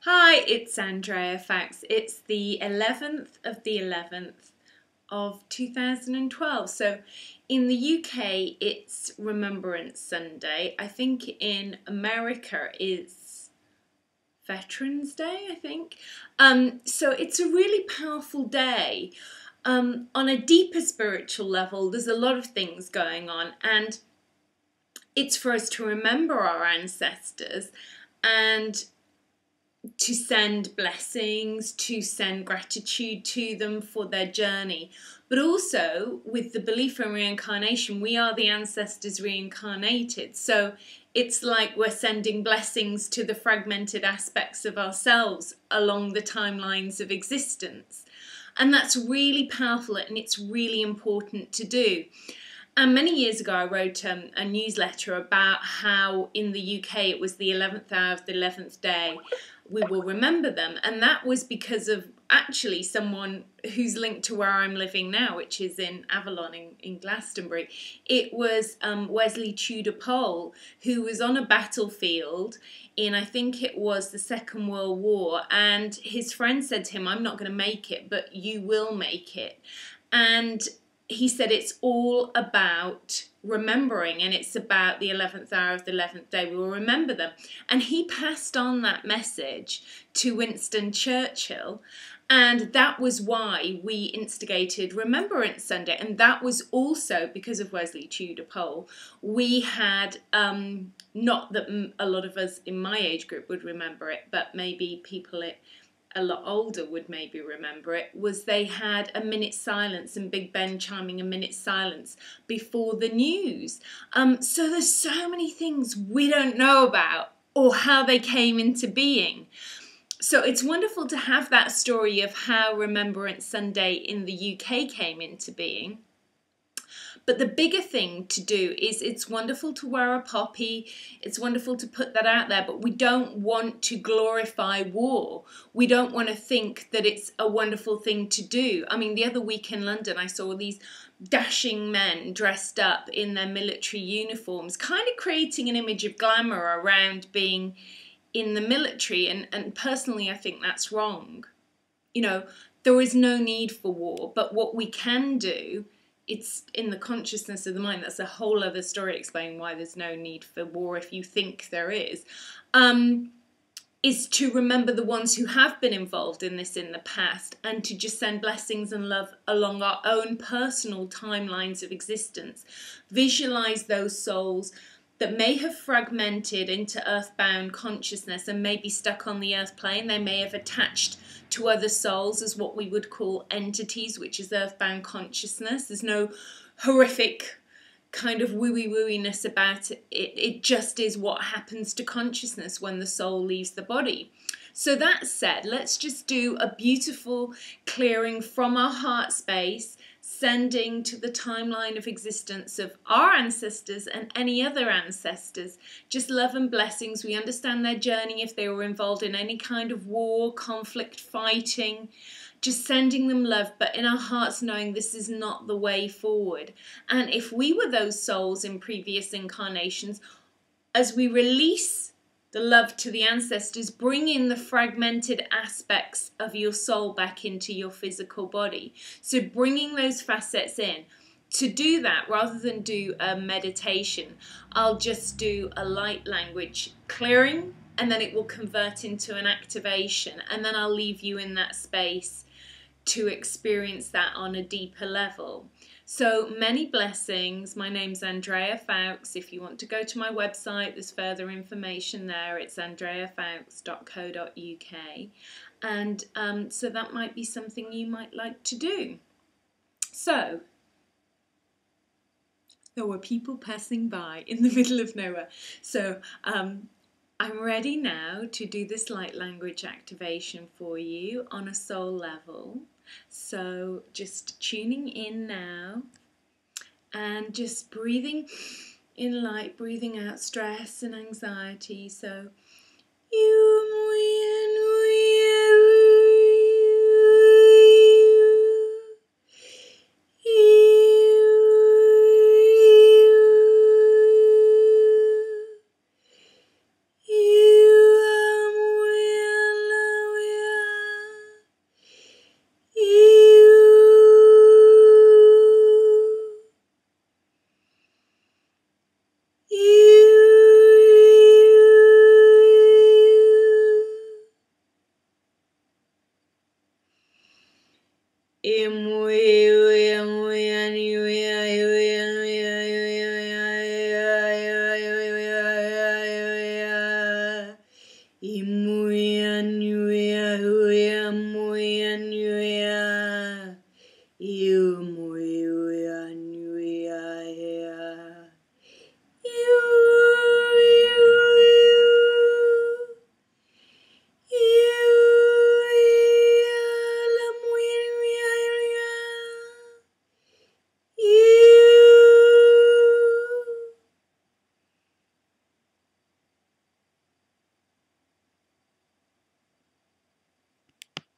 Hi, it's Andrea Foulkes. It's the 11th of the 11th of 2012. So in the UK, it's Remembrance Sunday. I think in America, it's Veterans Day, I think. So it's a really powerful day. On a deeper spiritual level, there's a lot of things going on, and it's for us to remember our ancestors and to send blessings, to send gratitude to them for their journey. But also, with the belief in reincarnation, we are the ancestors reincarnated. So it's like we're sending blessings to the fragmented aspects of ourselves along the timelines of existence. And that's really powerful, and it's really important to do. And many years ago, I wrote a newsletter about how in the UK it was the 11th hour of the 11th day. We will remember them. And that was because of actually someone who's linked to where I'm living now, which is in Avalon in Glastonbury. It was Wesley Tudor Pole, who was on a battlefield in, I think it was the Second World War. And his friend said to him, "I'm not going to make it, but you will make it." And he said it's all about remembering, and it's about the 11th hour of the 11th day. We will remember them. And he passed on that message to Winston Churchill, and that was why we instigated Remembrance Sunday. And that was also because of Wesley Tudor Pole. We had, not that a lot of us in my age group would remember it, but maybe people a lot older would maybe remember it, was they had a minute's silence, and Big Ben chiming a minute's silence before the news. So there's so many things we don't know about or how they came into being. So it's wonderful to have that story of how Remembrance Sunday in the UK came into being. But the bigger thing to do is, it's wonderful to wear a poppy, it's wonderful to put that out there, but we don't want to glorify war. We don't want to think that it's a wonderful thing to do. I mean, the other week in London, I saw these dashing men dressed up in their military uniforms, kind of creating an image of glamour around being in the military. And personally, I think that's wrong. You know, there is no need for war, but what we can do, it's in the consciousness of the mind. That's a whole other story explaining why there's no need for war if you think there is to remember the ones who have been involved in this in the past, and to just send blessings and love along our own personal timelines of existence. Visualize those souls that may have fragmented into earthbound consciousness and may be stuck on the earth plane. They may have attached to other souls as what we would call entities, which is earthbound consciousness. There's no horrific kind of wooey-wooiness about it. It just is what happens to consciousness when the soul leaves the body. So that said, let's just do a beautiful clearing from our heart space, sending to the timeline of existence of our ancestors and any other ancestors just love and blessings. We understand their journey if they were involved in any kind of war, conflict, fighting, just sending them love, but in our hearts knowing this is not the way forward. And if we were those souls in previous incarnations, as we release the love to the ancestors, bring in the fragmented aspects of your soul back into your physical body. So bringing those facets in. To do that, rather than do a meditation, I'll just do a light language clearing, and then it will convert into an activation, and then I'll leave you in that space to experience that on a deeper level. So many blessings. My name's Andrea Foulkes. If you want to go to my website, there's further information there. It's andreafoulkes.co.uk. And so that might be something you might like to do. So, there were people passing by in the middle of nowhere. So I'm ready now to do this light language activation for you on a soul level. So just tuning in now and just breathing in light, breathing out stress and anxiety. So muy